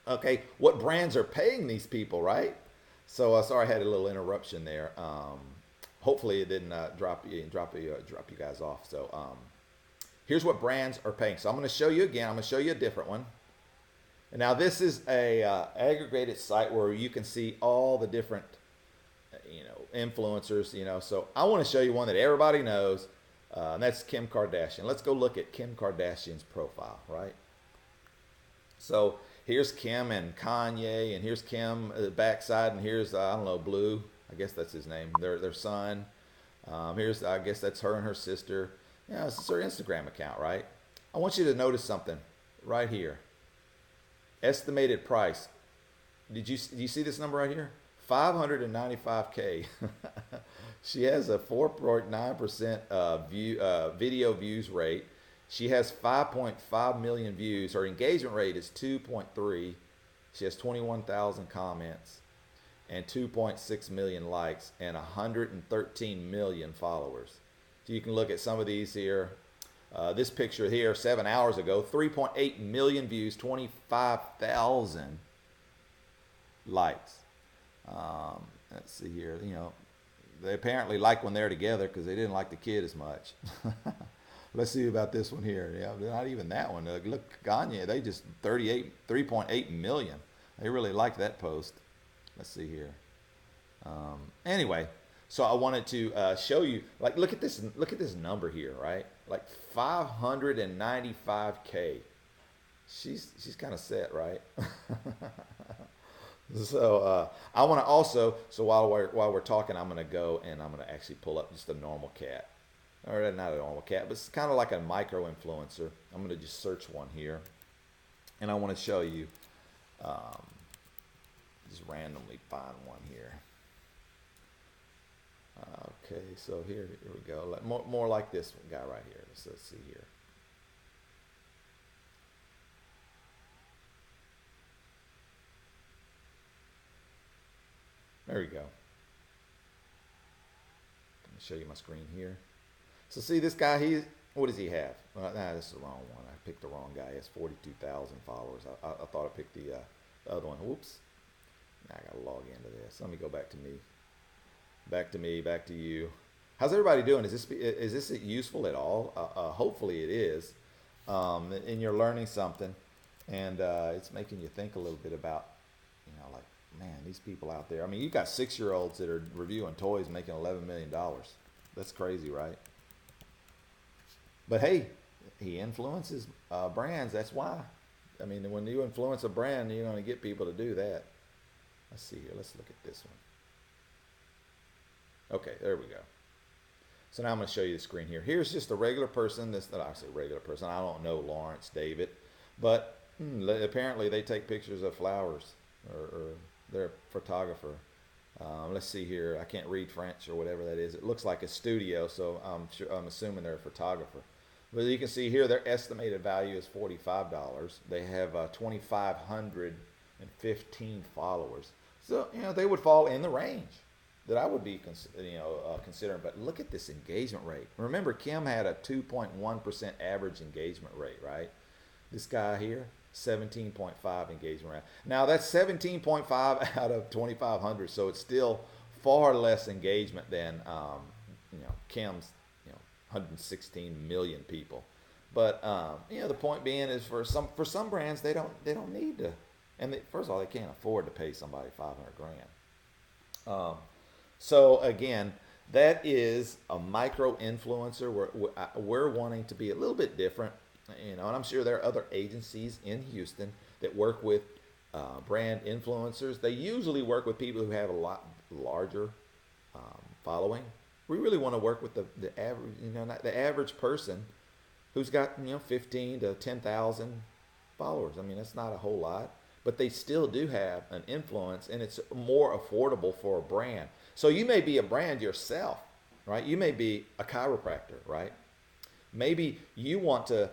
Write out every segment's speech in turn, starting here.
Okay, what brands are paying these people, right? So sorry, I had a little interruption there. Hopefully, it didn't drop you guys off. So here's what brands are paying. So I'm going to show you again. I'm going to show you a different one. And now this is a aggregated site where you can see all the different influencers. So I want to show you one that everybody knows, and that's Kim Kardashian. Let's go look at Kim Kardashian's profile, right? So here's Kim and Kanye, and here's Kim backside, and here's I don't know, Blue. I guess that's his name. Their son. Here's I guess that's her and her sister. Yeah, this is her Instagram account, right? I want you to notice something right here. Estimated price. Do you see this number right here? 595K. She has a 4.9% video views rate. She has 5.5 million views. Her engagement rate is 2.3. She has 21,000 comments and 2.6 million likes and 113 million followers. So you can look at some of these here. This picture here, 7 hours ago, 3.8 million views, 25,000 likes. Let's see here. They apparently like when they're together because they didn't like the kid as much. Let's see about this one here. Yeah, not even that one. Look, Kanye, they just 3.8 million. They really liked that post. Let's see here. Anyway, so I wanted to show you, like, look at this number here, right? Like 595K. She's kind of set, right? So I want to also, so while we're talking, I'm going to go and I'm going to actually pull up just a normal cat, or not a normal cat, but it's kind of like a micro influencer. I'm going to just search one here, and I want to show you. Just randomly find one here. Okay, so here we go. More like this guy right here. Let's see here. There we go. Let me show you my screen here. So see this guy, what does he have? Nah, this is the wrong one. I picked the wrong guy. He has 42,000 followers. I thought I picked the other one. Whoops. Now I gotta log into this. Let me go back to me. Back to you. How's everybody doing? Is this useful at all? Hopefully it is. And you're learning something, and it's making you think a little bit about, like, man, these people out there. I mean, you got 6-year-olds that are reviewing toys making $11 million. That's crazy, right? But hey, he influences brands. That's why. I mean, when you influence a brand, you're going to get people to do that. Let's see here. Let's look at this one. Okay, there we go. So now I'm going to show you the screen here. Here's just a regular person. This not actually a regular person. I don't know Lawrence David, but apparently they take pictures of flowers, or they're a photographer. Let's see here. I can't read French or whatever that is. It looks like a studio, so I'm assuming they're a photographer. But you can see here their estimated value is $45. They have 2,515 followers. So they would fall in the range that I would be considering. But look at this engagement rate. Remember, Kim had a 2.1% average engagement rate, right? This guy here, 17.5 engagement rate. Now that's 17.5 out of 2,500, so it's still far less engagement than Kim's 116 million people. But the point being is for some brands they don't need to, and first of all they can't afford to pay somebody 500 grand. So again, that is a micro influencer. We're wanting to be a little bit different, and I'm sure there are other agencies in Houston that work with brand influencers. They usually work with people who have a lot larger following. We really want to work with the average, not the average person who's got 15 to 10,000 followers. I mean, that's not a whole lot, but they still do have an influence, and it's more affordable for a brand. So you may be a brand yourself, right? You may be a chiropractor, right? Maybe you want to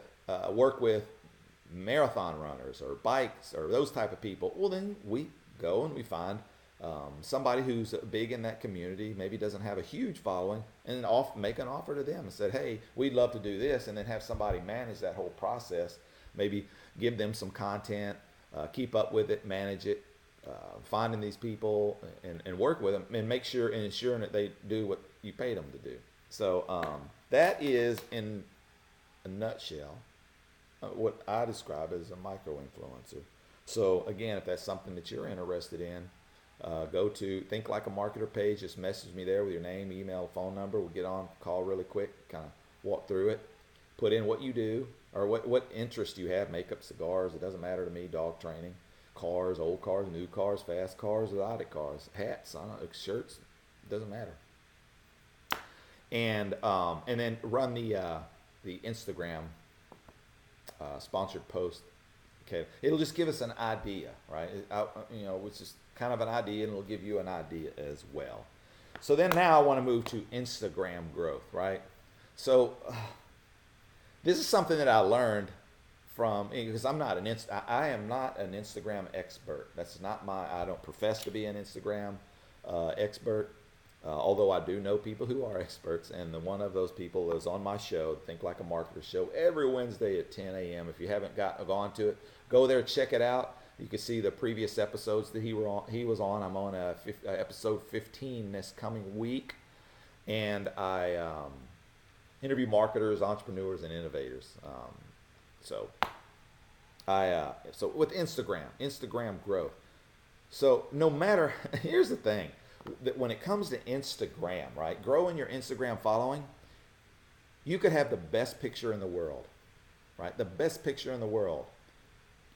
work with marathon runners or bikes or those type of people. Well, then we go and we find somebody who's big in that community, maybe doesn't have a huge following, and make an offer to them and said, hey, we'd love to do this, and then have somebody manage that whole process, maybe give them some content, keep up with it, manage it, finding these people and work with them and make sure and ensuring that they do what you paid them to do. So that is in a nutshell what I describe as a micro influencer. So again, if that's something that you're interested in, go to Think Like a Marketer page. Just message me there with your name, email, phone number. We'll get on call really quick, kind of walk through it. Put in what you do or what interest you have. Makeup, cigars, it doesn't matter to me. Dog training, cars, old cars, new cars, fast cars, exotic cars, hats, shirts, doesn't matter. And then run the Instagram sponsored post. Okay, it'll just give us an idea, right? Which is kind of an idea, and it'll give you an idea as well. So then now I want to move to Instagram growth, right? So this is something that I learned from, because I am not an Instagram expert. That's not I don't profess to be an Instagram expert. Although I do know people who are experts, and one of those people is on my show, Think Like a Marketer show, every Wednesday at 10 a.m. If you haven't gone to it, go there, check it out. You can see the previous episodes that he was on. I'm on episode 15 this coming week, and I interview marketers, entrepreneurs, and innovators. So with Instagram growth. So no matter, here's the thing. That when it comes to Instagram, right, growing your Instagram following, you could have the best picture in the world, right? The best picture in the world.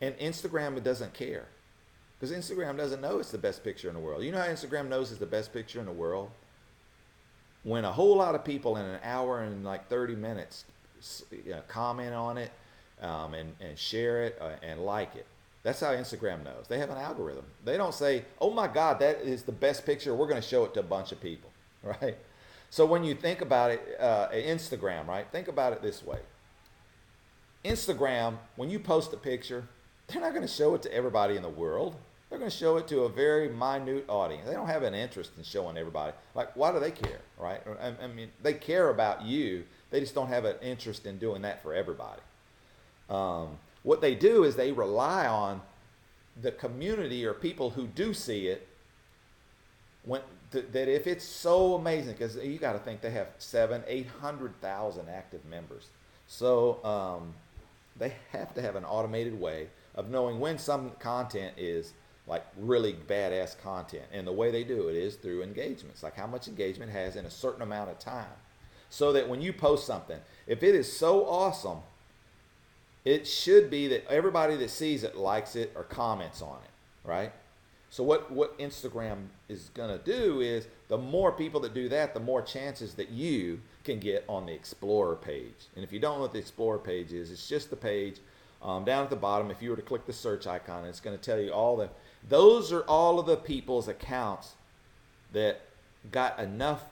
And Instagram doesn't care, because Instagram doesn't know it's the best picture in the world. You know how Instagram knows it's the best picture in the world? When a whole lot of people in an hour and like 30 minutes comment on it and share it and like it. That's how Instagram knows. They have an algorithm. They don't say, oh my God, that is the best picture. We're going to show it to a bunch of people, right? So when you think about it, Instagram, right? Think about it this way. Instagram, when you post a picture, they're not going to show it to everybody in the world. They're going to show it to a very minute audience. They don't have an interest in showing everybody. Like, why do they care, right? I mean, they care about you. They just don't have an interest in doing that for everybody. What they do is they rely on the community or people who do see it that if it's so amazing, because you got to think they have 800,000 active members. So they have to have an automated way of knowing when some content is like really badass content. And the way they do it is through engagements, like how much engagement has in a certain amount of time. So that when you post something, if it is so awesome, it should be that everybody that sees it likes it or comments on it, right? So what Instagram is going to do is the more people that do that, the more chances that you can get on the Explorer page. And if you don't know what the Explorer page is, it's just the page down at the bottom. If you were to click the search icon, it's going to tell you those are all of the people's accounts that got enough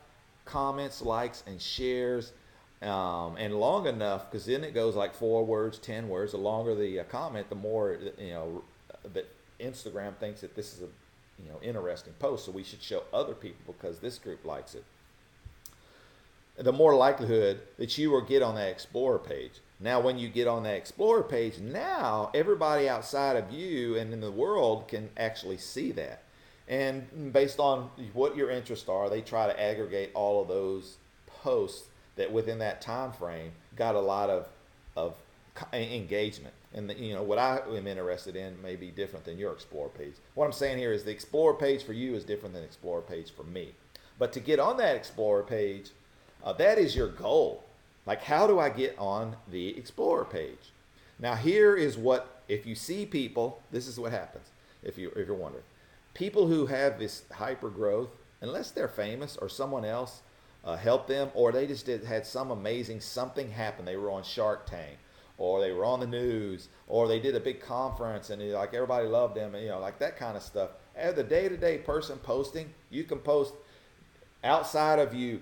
comments, likes, and shares and long enough, because then it goes like 4 words, 10 words. The longer the comment, the more that Instagram thinks that this is a interesting post, so we should show other people because this group likes it. The more likelihood that you will get on that Explorer page. Now, when you get on that Explorer page, now everybody outside of you and in the world can actually see that. And based on what your interests are, they try to aggregate all of those posts that within that time frame got a lot of engagement. And what I am interested in may be different than your Explorer page. What I'm saying here is the Explorer page for you is different than the Explorer page for me. But to get on that Explorer page, that is your goal. Like, how do I get on the Explorer page? Now, here is what, if you see people, this is what happens, if you're wondering. People who have this hyper growth, unless they're famous or someone else helped them, or they just had some amazing something happen. They were on Shark Tank, or they were on the news, or they did a big conference and like everybody loved them, and like that kind of stuff. As the day-to-day person posting, you can post outside of you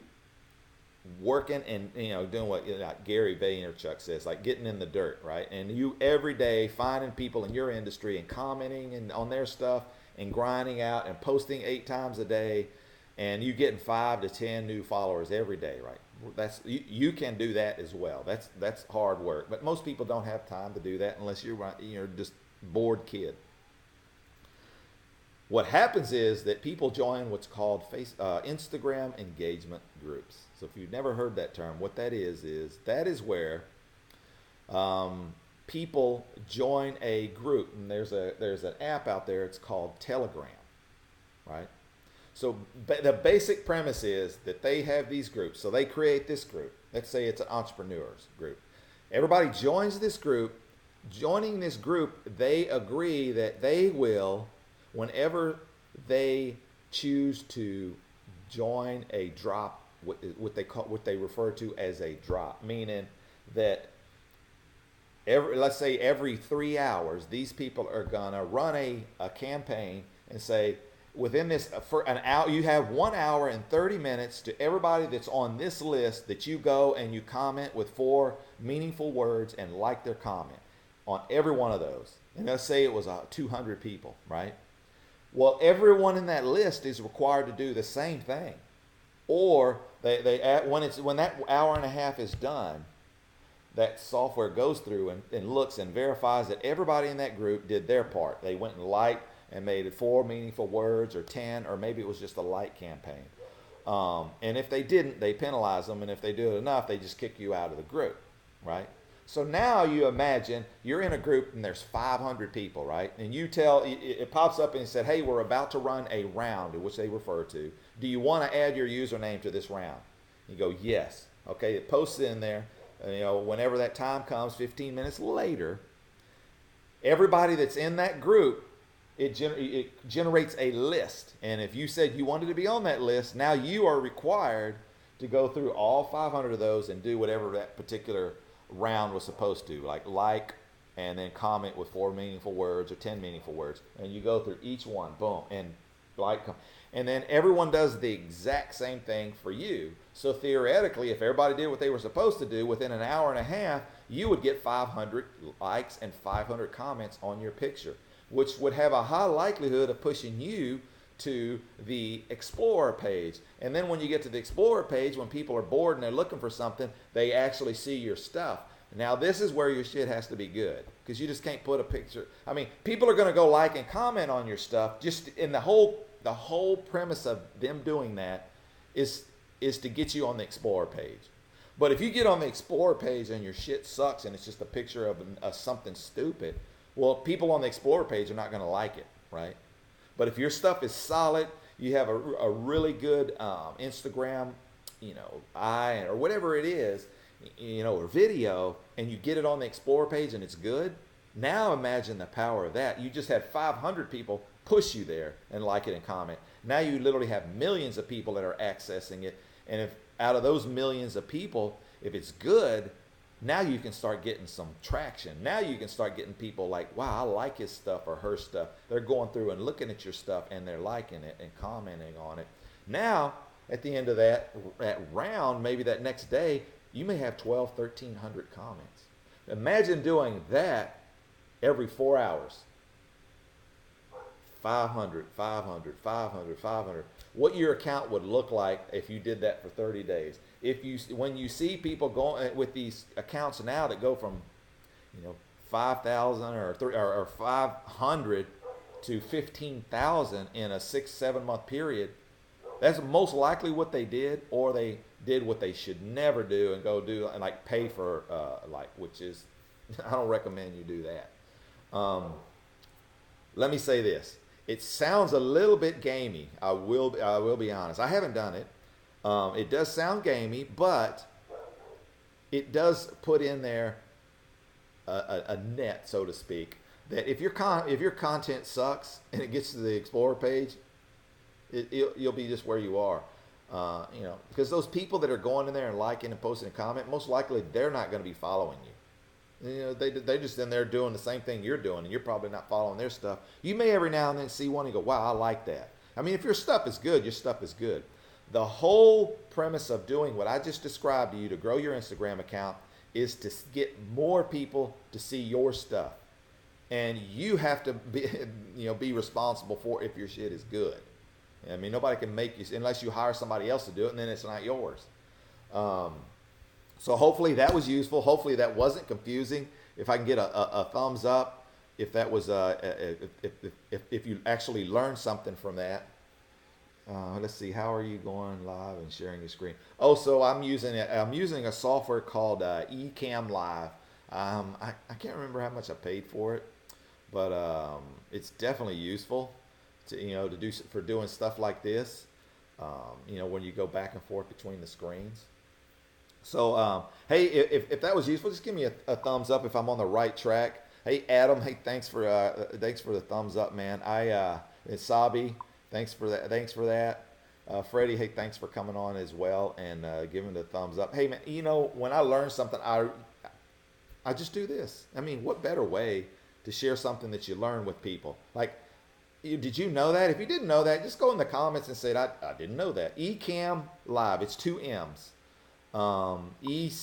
working and doing what like Gary Vaynerchuk says, like getting in the dirt, right? And you every day finding people in your industry and commenting and on their stuff and grinding out and posting 8 times a day, and you getting 5 to 10 new followers every day, right? That's you can do that as well. That's hard work, but most people don't have time to do that unless you're just bored kid. What happens is that people join what's called Instagram engagement groups. So if you've never heard that term, what that is that is where people join a group, and there's an app out there. It's called Telegram, right? So the basic premise is that they have these groups. So they create this group. Let's say it's an entrepreneurs group. Everybody joins this group. Joining this group, they agree that they will, whenever they choose to join a drop, what they refer to as a drop, meaning that let's say every 3 hours, these people are gonna run a campaign and say, within this for an hour, you have 1 hour and 30 minutes to everybody that's on this list that you go and you comment with 4 meaningful words and like their comment on every one of those. And let's say it was 200 people, right? Well, everyone in that list is required to do the same thing. Or when that hour and a half is done, that software goes through and looks and verifies that everybody in that group did their part. They went and liked and made 4 meaningful words, or 10, or maybe it was just a like campaign. And if they didn't, they penalize them. And if they do it enough, they just kick you out of the group, right? So now you imagine you're in a group and there's 500 people, right? And it pops up and it said, hey, we're about to run a round, which they refer to. Do you want to add your username to this round? You go, yes. Okay, it posts in there. Whenever that time comes, 15 minutes later, everybody that's in that group, it generates a list. And if you said you wanted to be on that list, now you are required to go through all 500 of those and do whatever that particular round was supposed to, like and then comment with 4 meaningful words or 10 meaningful words. And you go through each one, boom, and and then everyone does the exact same thing for you. So theoretically, if everybody did what they were supposed to do within an hour and a half, you would get 500 likes and 500 comments on your picture, which would have a high likelihood of pushing you to the Explorer page. And then when you get to the Explorer page, when people are bored and they're looking for something, they actually see your stuff. Now this is where your shit has to be good, because you just can't put a picture. I mean, people are going to go like and comment on your stuff. Just in the whole premise of them doing that is to get you on the Explorer page. But if you get on the Explorer page and your shit sucks and it's just a picture of something stupid, well, people on the Explorer page are not going to like it, right? But if your stuff is solid, you have a really good Instagram, or whatever it is, or video, and you get it on the Explorer page and it's good. Now imagine the power of that. You just had 500 people push you there and like it and comment. Now you literally have millions of people that are accessing it. And if out of those millions of people, if it's good, now you can start getting some traction. Now you can start getting people like, wow, I like his stuff or her stuff. They're going through and looking at your stuff and they're liking it and commenting on it. Now, at the end of that round, maybe that next day, you may have 1,300 comments. Imagine doing that every 4 hours. 500, 500, 500, 500. What your account would look like if you did that for 30 days. When you see people going with these accounts now that go from 5,000 or 500 to 15,000 in a 6-7 month period, that's most likely what they did, or they did what they should never do and go do and pay for which is, I don't recommend you do that. Let me say this. It sounds a little bit gamey. I will be honest. I haven't done it. It does sound gamey, but it does put in there a net, so to speak, that if your content sucks and it gets to the Explorer page, you'll be just where you are. Because those people that are going in there and liking and posting a comment, most likely they're not going to be following you. They're just in there doing the same thing you're doing, and you're probably not following their stuff. You may every now and then see one and go, wow, I like that. I mean, if your stuff is good, your stuff is good. The whole premise of doing what I just described to you to grow your Instagram account is to get more people to see your stuff. And you have to be responsible for if your shit is good. I mean, nobody can make you, unless you hire somebody else to do it, and then it's not yours. So hopefully that was useful. Hopefully that wasn't confusing. If I can get a thumbs up, if that was if you actually learned something from that. Let's see. How are you going live and sharing your screen? Oh, so I'm using a software called Ecamm Live. I can't remember how much I paid for it, but it's definitely useful to do for doing stuff like this. When you go back and forth between the screens. So hey, if that was useful, just give me a thumbs up if I'm on the right track. Hey Adam, hey thanks for the thumbs up, man. It's Sabi, thanks for that. Thanks for that. Freddie, hey, thanks for coming on as well and giving the thumbs up. Hey man, when I learn something, I just do this. I mean, what better way to share something that you learn with people? Like, did you know that? If you didn't know that, just go in the comments and say, I didn't know that. Ecamm Live, it's two M's. ECAMM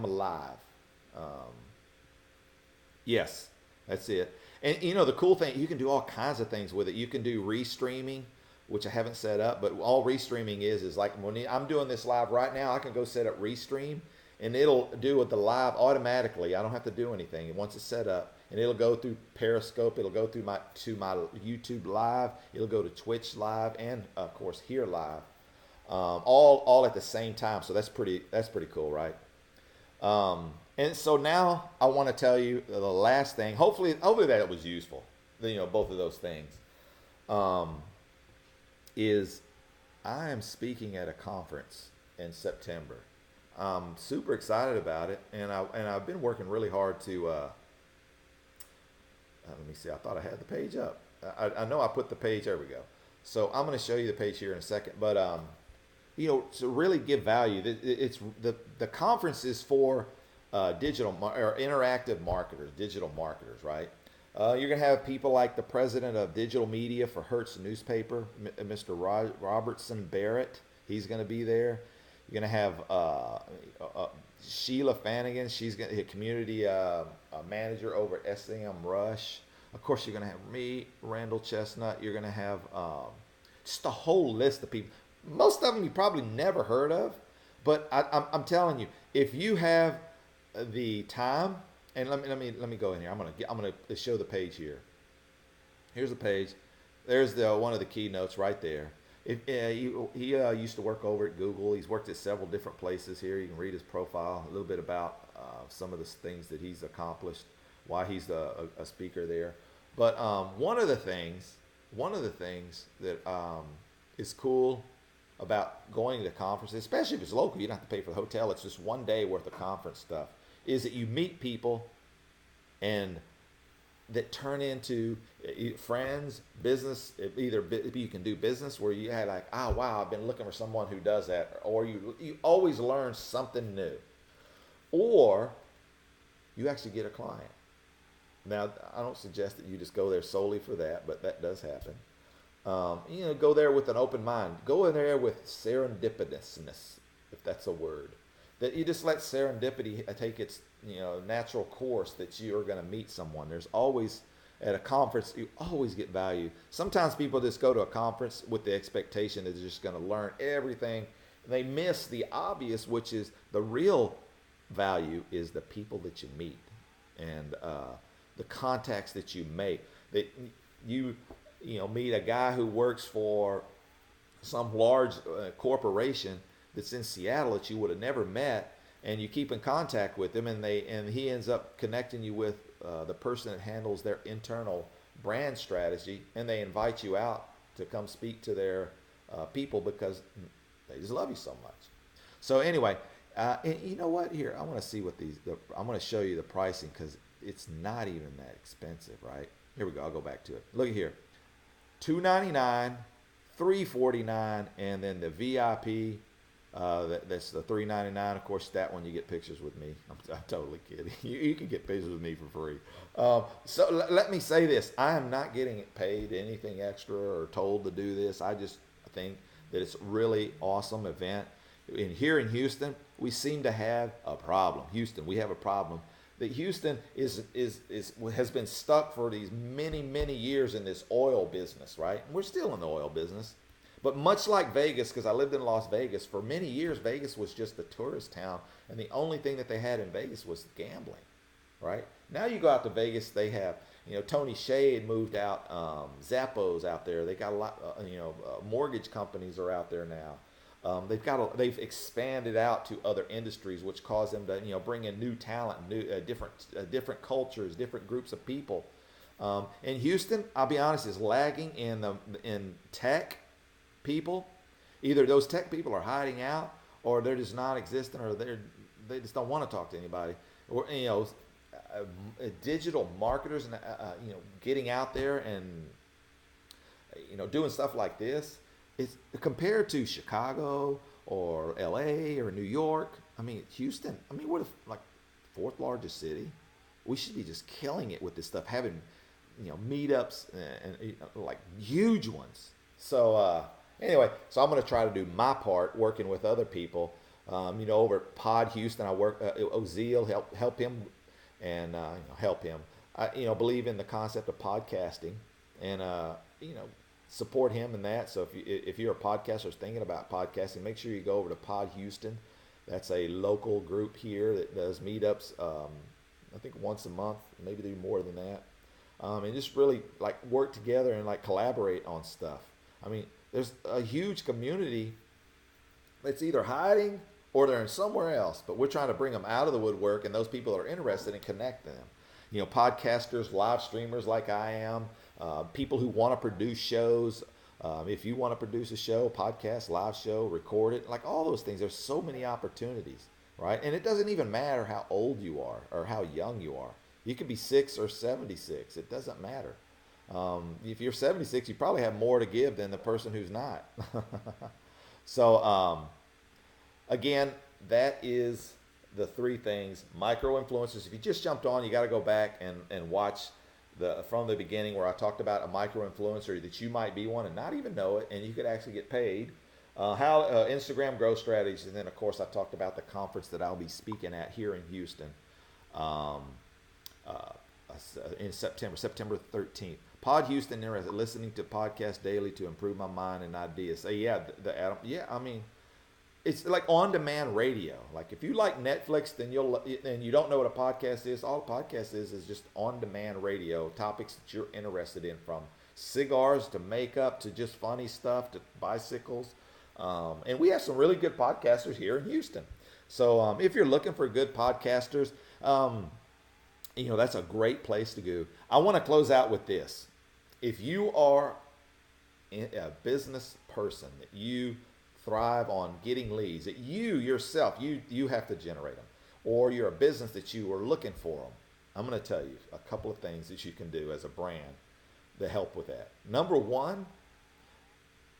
Live. Yes, that's it. And the cool thing, you can do all kinds of things with it. You can do restreaming, which I haven't set up, but all restreaming is like when I'm doing this live right now, I can go set up restream and it'll do it the live automatically. I don't have to do anything once it's set up, and it'll go through Periscope. It'll go through my YouTube live. It'll go to Twitch live and of course here live, all at the same time. So that's pretty cool, right? And so now I want to tell you the last thing. Hopefully that was useful. Both of those things. Is I am speaking at a conference in September. I'm super excited about it, and I've been working really hard to. Let me see. I thought I had the page up. I know I put the page. There we go. So I'm going to show you the page here in a second. But to really give value, it's the conference is for digital or interactive marketers, digital marketers, right? You're going to have people like the president of digital media for Hertz newspaper, Mr. Robertson Barrett. He's going to be there. You're going to have Sheila Flanagan. She's going to be a community manager over at SEM Rush. Of course, you're going to have me, Randall Chestnut. You're going to have just a whole list of people. Most of them you probably never heard of, but I'm telling you, if you have the time, and let me go in here. I'm gonna show the page here. Here's the page. There's one of the keynotes right there. He used to work over at Google. He's worked at several different places here. You can read his profile, a little bit about some of the things that he's accomplished, why he's a speaker there. But one of the things that is cool about going to conferences, especially if it's local, you don't have to pay for the hotel. It's just one day worth of conference stuff. Is that you meet people and that turn into friends, business. Either you can do business where you had like, oh wow, I've been looking for someone who does that, or you always learn something new, or you actually get a client. Now, I don't suggest that you just go there solely for that, but that does happen. Go there with an open mind. Go in there with serendipitousness, if that's a word. That you just let serendipity take its natural course, that you are going to meet someone. There's always, at a conference, you always get value. Sometimes people just go to a conference with the expectation that they're just going to learn everything. They miss the obvious, which is the real value is the people that you meet and the contacts that you make. That you meet a guy who works for some large corporation that's in Seattle that you would have never met, and you keep in contact with him, and he ends up connecting you with the person that handles their internal brand strategy, and they invite you out to come speak to their people because they just love you so much. So anyway, and you know what? Here, I want to see what I'm going to show you the pricing because it's not even that expensive, right? Here we go. I'll go back to it. Look here, $299, $349, and then the VIP. That's the $399. Of course, that one you get pictures with me. I'm totally kidding. You can get pictures with me for free. So let me say this: I am not getting paid anything extra or told to do this. I just think that it's a really awesome event. Here in Houston, we seem to have a problem. Houston, we have a problem. That Houston has been stuck for these many years in this oil business, right? We're still in the oil business. But much like Vegas, because I lived in Las Vegas, for many years Vegas was just a tourist town, and the only thing that they had in Vegas was gambling. right? Now you go out to Vegas, they have, Tony Hsieh had moved out, Zappos out there. They got a lot, mortgage companies are out there now. They've expanded out to other industries, which cause them to bring in new talent, new different cultures, different groups of people. And Houston, I'll be honest, is lagging in tech people. Either those tech people are hiding out, or they're just non-existent, or they just don't want to talk to anybody, or digital marketers and getting out there and doing stuff like this. It's compared to Chicago or LA or New York. I mean, Houston. I mean, we're like fourth largest city. We should be just killing it with this stuff, having meetups and like huge ones. So anyway, so I'm going to try to do my part, working with other people. Over at Pod Houston, I work. Ozeal help him and help him. I believe in the concept of podcasting, and support him in that. So if you're a podcaster thinking about podcasting, make sure you go over to Pod Houston. That's a local group here that does meetups. I think once a month, maybe do more than that, and just really like work together and like collaborate on stuff. I mean, there's a huge community that's either hiding or they're in somewhere else, but we're trying to bring them out of the woodwork, and those people are interested in connecting them. Podcasters, live streamers like I am, people who want to produce shows. If you want to produce a show, podcast, live show, record it, like all those things, there's so many opportunities, right? And it doesn't even matter how old you are or how young you are. You could be 6 or 76. It doesn't matter. If you're 76, you probably have more to give than the person who's not. So, again, that is the 3 things. Micro influencers. If you just jumped on, you got to go back and watch from the beginning, where I talked about a micro influencer, that you might be one and not even know it, and you could actually get paid. Instagram growth strategies, and then of course I talked about the conference that I'll be speaking at here in Houston in September 13th. Pod Houston, listening to podcasts daily to improve my mind and ideas. So I mean, it's like on-demand radio. Like if you like Netflix, then you don't know what a podcast is. All a podcast is just on-demand radio, topics that you're interested in, from cigars to makeup to just funny stuff to bicycles. And we have some really good podcasters here in Houston. So if you're looking for good podcasters, that's a great place to go. I want to close out with this. If you are a business person, that you thrive on getting leads, that you yourself, you have to generate them, or you're a business that you are looking for them, I'm going to tell you a couple of things that you can do as a brand to help with that. Number one,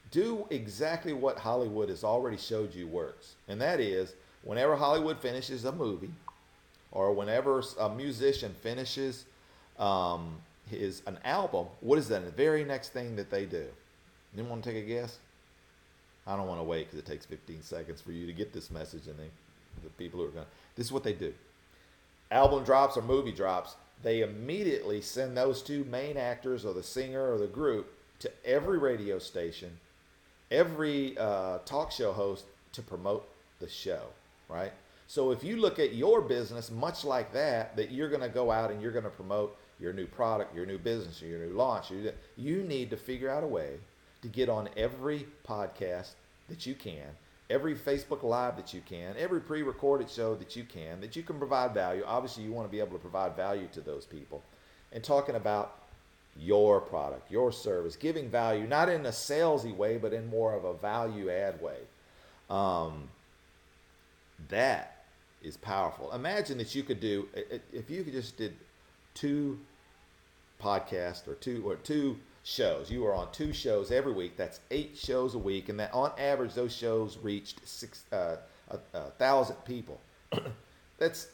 do exactly what Hollywood has already showed you works. And that is, whenever Hollywood finishes a movie, or whenever a musician finishes an album, what is that the very next thing that they do? Anyone want to take a guess? I don't want to wait because it takes 15 seconds for you to get this message, and the people who are going to, this is what they do. Album drops or movie drops, they immediately send those 2 main actors or the singer or the group to every radio station, every talk show host to promote the show, right? So if you look at your business much like that you're going to go out and you're going to promote your new product, your new business, or your new launch, you need to figure out a way to get on every podcast that you can, every Facebook Live that you can, every pre-recorded show that you can provide value. Obviously, you want to be able to provide value to those people, and talking about your product, your service, giving value, not in a salesy way, but in more of a value add way. That is powerful. Imagine that you could do, if you just did 2 podcasts or two shows. You are on 2 shows every week. That's 8 shows a week, and that on average those shows reached 1,000 people. That's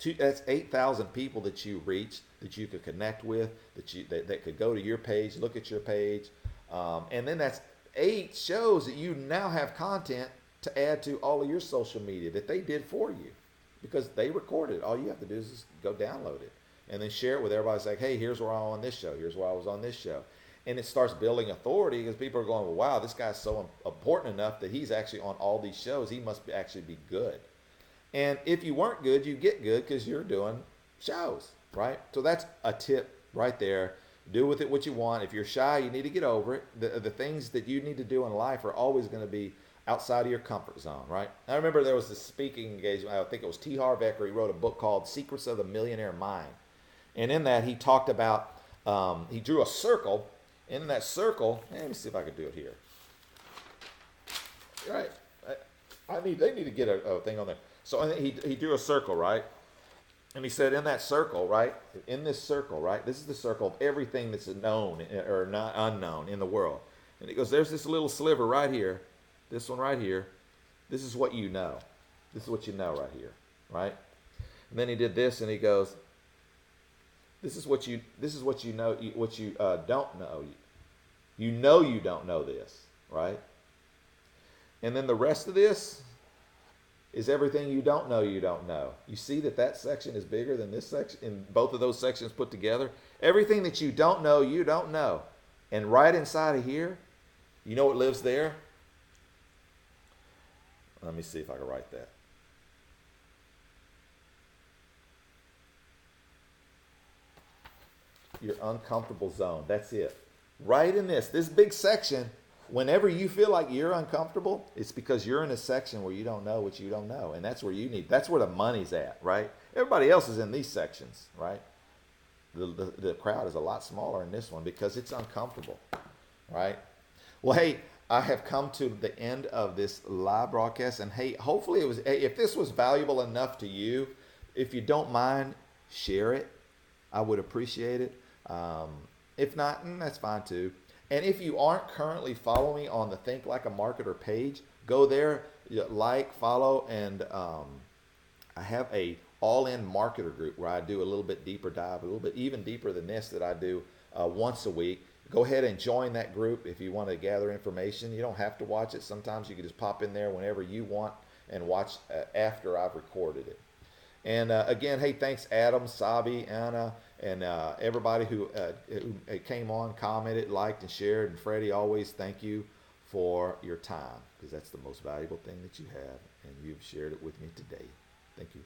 8,000 people that you reached, that you could connect with, that could go to your page, look at your page, and then that's 8 shows that you now have content to add to all of your social media that they did for you, because they recorded. All you have to do is just go download it and then share it with everybody. It's like, hey, here's where I was on this show. Here's where I was on this show. And it starts building authority, because people are going, well, wow, this guy's so important enough that he's actually on all these shows. He must actually be good. And if you weren't good, you get good because you're doing shows, right? So that's a tip right there. Do with it what you want. If you're shy, you need to get over it. The things that you need to do in life are always going to be outside of your comfort zone, right? I remember there was this speaking engagement. I think it was T. Harv Eker. He wrote a book called Secrets of the Millionaire Mind. And in that, he talked about, he drew a circle. And in that circle, let me see if I can do it here. Right. They need to get a thing on there. So he drew a circle, right? And he said, in that circle, right? In this circle, right? This is the circle of everything that's known or not unknown in the world. And he goes, there's this little sliver right here. This one right here. This is what you know. This is what you know right here, right? And then he did this, and he goes, this is what you know, what you don't know. You know you don't know this, right? And then the rest of this is everything you don't know you don't know. You see that section is bigger than this section, in both of those sections put together. Everything that you don't know, you don't know. And right inside of here, you know what lives there? Let me see if I can write that. Your uncomfortable zone. That's it. Right in this big section, whenever you feel like you're uncomfortable, it's because you're in a section where you don't know what you don't know. And that's where that's where the money's at, right? Everybody else is in these sections, right? The crowd is a lot smaller in this one because it's uncomfortable, right? Well, hey, I have come to the end of this live broadcast. And hey, hopefully if this was valuable enough to you, if you don't mind, share it. I would appreciate it. If not, that's fine too. And if you aren't currently following me on the Think Like a Marketer page, go there, like, follow, and I have a all-in marketer group where I do a little bit deeper dive, a little bit even deeper than this that I do once a week. Go ahead and join that group if you want to gather information. You don't have to watch it. Sometimes you can just pop in there whenever you want and watch after I've recorded it. And again, hey, thanks Adam, Sabi, Anna, and everybody who came on, commented, liked, and shared. And Freddie, always thank you for your time, because that's the most valuable thing that you have, and you've shared it with me today. Thank you.